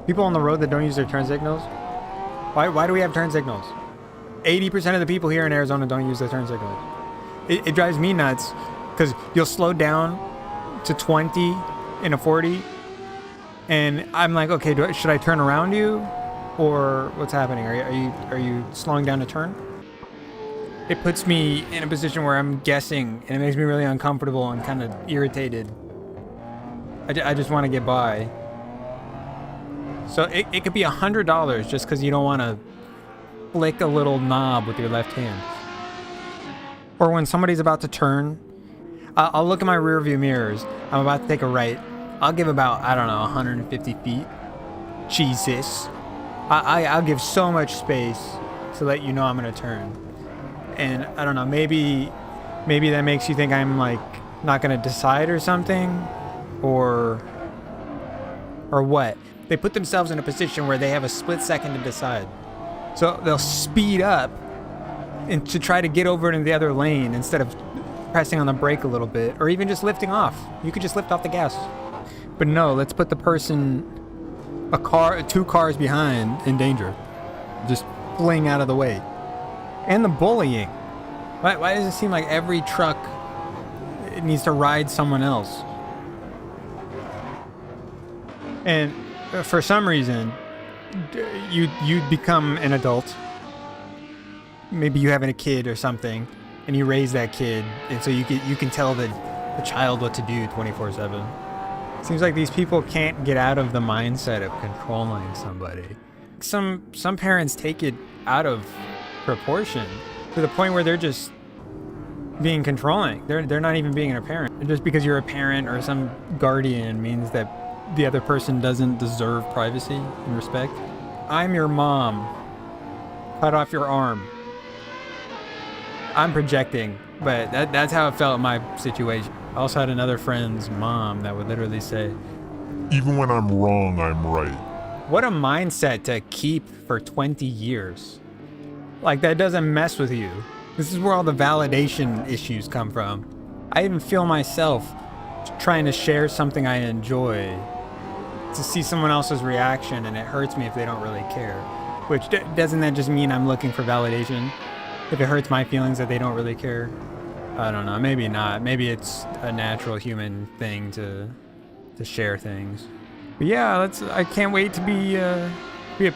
People on the road that don't use their turn signals. Why do we have turn signals? 80% of the people here in Arizona don't use their turn signals. It drives me nuts because you'll slow down to 20 in a 40 and I'm like, okay, should I turn around you or what's happening? Are you slowing down to turn? It puts me in a position where I'm guessing and it makes me really uncomfortable and kind of irritated. I just want to get by. So it could be $100 just because you don't want to flick a little knob with your left hand. Or when somebody's about to turn, I'll look in my rear view mirrors. I'm about to take a right. I'll give about, I don't know, 150 feet. Jesus. I'll give so much space to let you know I'm going to turn. And I don't know, maybe that makes you think I'm like not going to decide or something. Or what? They put themselves in a position where they have a split second to decide. So they'll speed up and to try to get over into the other lane instead of pressing on the brake a little bit or even just lifting off. You could just lift off the gas. But no, let's put the person two cars behind in danger. Just fling out of the way. And the bullying. Why does it seem like every truck it needs to ride someone else? And for some reason, you become an adult. Maybe you having a kid or something, and you raise that kid, and so you can tell the child what to do 24/7. Seems like these people can't get out of the mindset of controlling somebody. Some parents take it out of proportion to the point where they're just being controlling. They're not even being a parent. Just because you're a parent or some guardian means that the other person doesn't deserve privacy and respect. I'm your mom. Cut off your arm. I'm projecting, but that's how it felt in my situation. I also had another friend's mom that would literally say, even when I'm wrong, I'm right. What a mindset to keep for 20 years. Like, that doesn't mess with you. This is where all the validation issues come from. I even feel myself trying to share something I enjoy to see someone else's reaction, and it hurts me if they don't really care. Which doesn't that just mean I'm looking for validation? If it hurts my feelings that they don't really care? I don't know, maybe not. Maybe it's a natural human thing to share things. But yeah, I can't wait to be a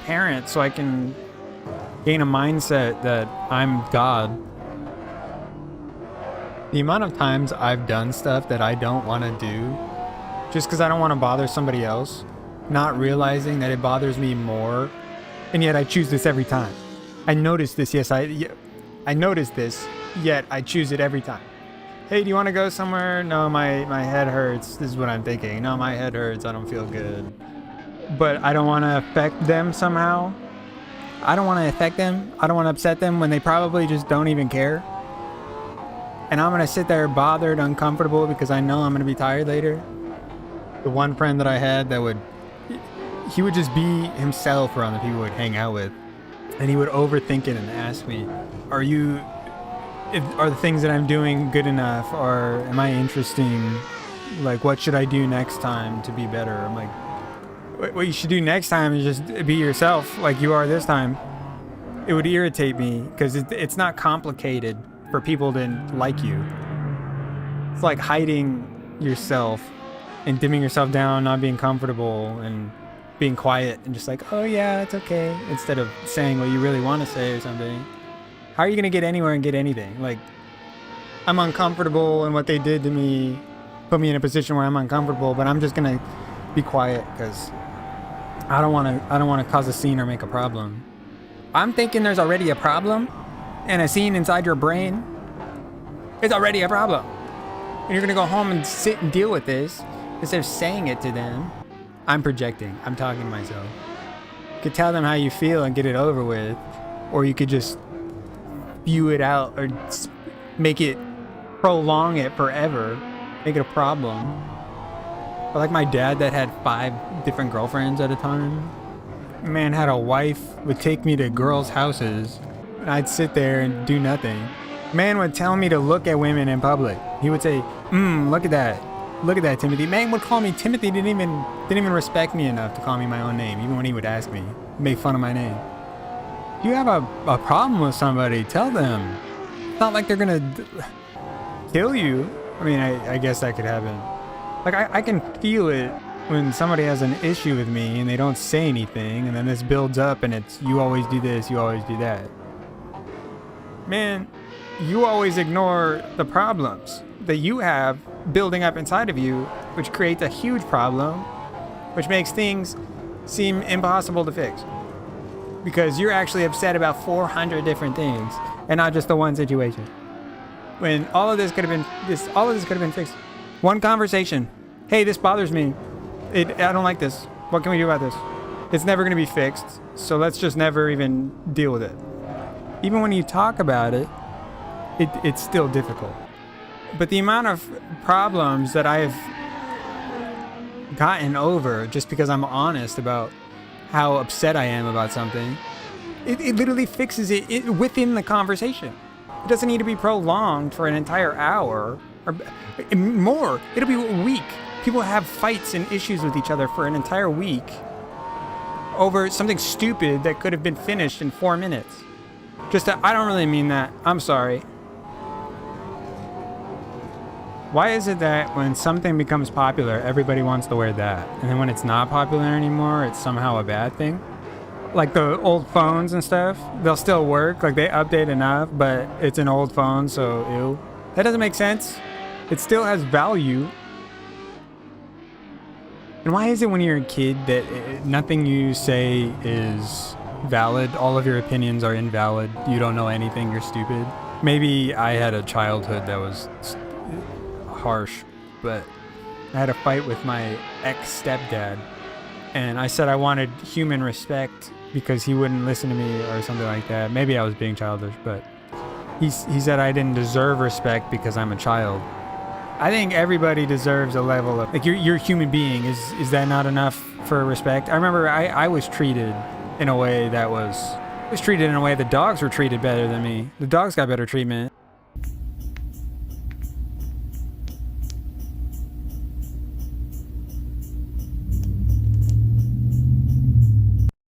parent so I can gain a mindset that I'm God. The amount of times I've done stuff that I don't want to do just because I don't want to bother somebody else, not realizing that it bothers me more, and yet I choose this every time. I noticed this, yes, I noticed this, yet I choose it every time. Hey, do you want to go somewhere? No, my head hurts. This is what I'm thinking. No, my head hurts. I don't feel good. But I don't want to affect them somehow. I don't want to affect them. I don't want to upset them when they probably just don't even care. And I'm going to sit there bothered, uncomfortable because I know I'm going to be tired later. The one friend that I had that he would just be himself around the people he would hang out with. And he would overthink it and ask me, are the things that I'm doing good enough? Or am I interesting? Like, what should I do next time to be better? I'm like, what you should do next time is just be yourself like you are this time. It would irritate me because it's not complicated for people to like you. It's like hiding yourself and dimming yourself down, not being comfortable and being quiet and just like, oh yeah, it's okay, instead of saying what you really want to say or something. How are you going to get anywhere and get anything? Like, I'm uncomfortable and what they did to me put me in a position where I'm uncomfortable, but I'm just going to be quiet because I don't want to cause a scene or make a problem. I'm thinking there's already a problem and a scene inside your brain. It's already a problem. And you're going to go home and sit and deal with this instead of saying it to them. I'm projecting. I'm talking to myself. You could tell them how you feel and get it over with, or you could just spew it out or prolong it forever, make it a problem. But like my dad that had 5 different girlfriends at a time. Man had a wife, would take me to girls' houses, and I'd sit there and do nothing. Man would tell me to look at women in public. He would say, look at that. Look at that, Timothy. Man would call me Timothy. Didn't even respect me enough to call me my own name, even when he would ask me. Make fun of my name. If you have a problem with somebody, tell them. It's not like they're gonna kill you. I mean, I guess that could happen. Like, I can feel it when somebody has an issue with me and they don't say anything, and then this builds up and it's, you always do this, you always do that. Man, you always ignore the problems that you have building up inside of you, which creates a huge problem, which makes things seem impossible to fix. Because you're actually upset about 400 different things and not just the one situation. When all of this could have been fixed. One conversation. Hey, this bothers me. I don't like this. What can we do about this? It's never going to be fixed, so let's just never even deal with it. Even when you talk about it, it's still difficult. But the amount of problems that I've gotten over just because I'm honest about how upset I am about something, it literally fixes it within the conversation. It doesn't need to be prolonged for an entire hour or more. It'll be a week. People have fights and issues with each other for an entire week over something stupid that could have been finished in 4 minutes. I don't really mean that. I'm sorry. Why is it that when something becomes popular, everybody wants to wear that? And then when it's not popular anymore, it's somehow a bad thing? Like the old phones and stuff, they'll still work. Like they update enough, but it's an old phone, so ew. That doesn't make sense. It still has value. And why is it when you're a kid that nothing you say is valid? All of your opinions are invalid. You don't know anything. You're stupid. Maybe I had a childhood that was harsh, but I had a fight with my ex-stepdad, and I said I wanted human respect because he wouldn't listen to me or something like that. Maybe I was being childish, but he said I didn't deserve respect because I'm a child. I think everybody deserves a level of, like, you're a human being. Is that not enough for respect? I remember I was treated in a way that was treated in a way the dogs were treated better than me. The dogs got better treatment.